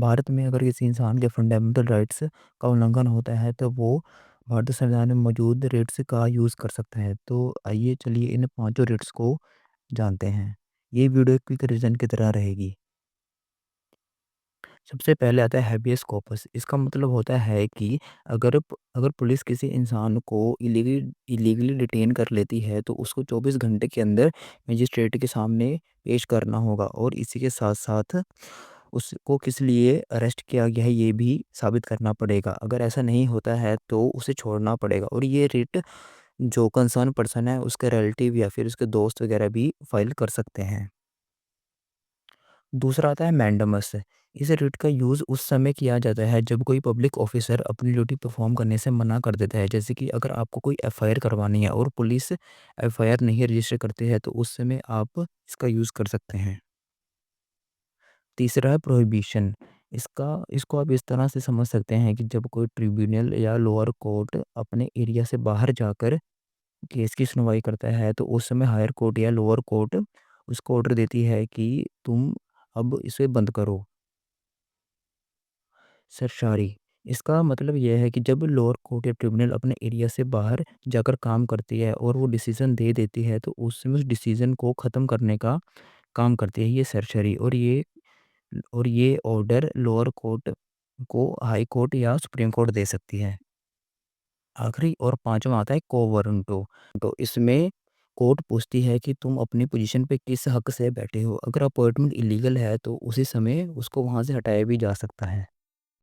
भारत में अगर किसी इंसान के फंडामेंटल राइट्स का उल्लंघन होता है तो वो भारतीय संविधान में मौजूद रिट्स का यूज़ कर सकता है। तो आइए चलिए इन पाँचों रिट्स को जानते हैं। ये वीडियो एक क्विक रिविजन की तरह रहेगी। सबसे पहले आता है हैबियस कॉर्पस। इसका मतलब होता है कि अगर पुलिस किसी इंसान को इलीगली डिटेन कर लेती है तो उसको 24 घंटे के अंदर मजिस्ट्रेट के सामने पेश करना होगा और इसी के साथ-साथ उसको किस लिए अरेस्ट किया गया है ये भी साबित करना पड़ेगा। अगर ऐसा नहीं होता है तो उसे छोड़ना पड़ेगा और ये रिट जो कंसर्न पर्सन है उसके रिलेटिव या फिर उसके दोस्त वगैरह भी फाइल कर सकते हैं। दूसरा आता है मैंडेमस। इस रिट का यूज़ उस समय किया जाता है जब कोई पब्लिक ऑफिसर अपनी ड्यूटी परफॉर्म करने से मना कर देता है। जैसे कि अगर आपको कोई एफआईआर करवानी है और पुलिस एफआईआर नहीं रजिस्टर करती है तो उस समय आप इसका यूज़ कर सकते हैं। तीसरा है प्रोहिबिशन। इसको आप इस तरह से समझ सकते हैं कि जब कोई ट्रिब्यूनल या लोअर कोर्ट अपने एरिया से बाहर जाकर केस की सुनवाई करता है तो उस समय हायर कोर्ट या लोअर कोर्ट उसको ऑर्डर देती है कि तुम अब इसे बंद करो। सरशारी। इसका मतलब यह है कि जब लोअर कोर्ट या ट्रिब्यूनल अपने एरिया से बाहर जाकर काम करती है और वो डिसीजन दे देती है तो उस समय उस डिसीजन को ख़त्म करने का काम करती है ये सरशरी। और ये ऑर्डर लोअर कोर्ट को हाई कोर्ट या सुप्रीम कोर्ट दे सकती है। आखिरी और पांचवा आता है कोवरंटो। तो इसमें कोर्ट पूछती है कि तुम अपनी पोजीशन पे किस हक से बैठे हो। अगर अपॉइंटमेंट इलीगल है तो उसी समय उसको वहां से हटाया भी जा सकता है।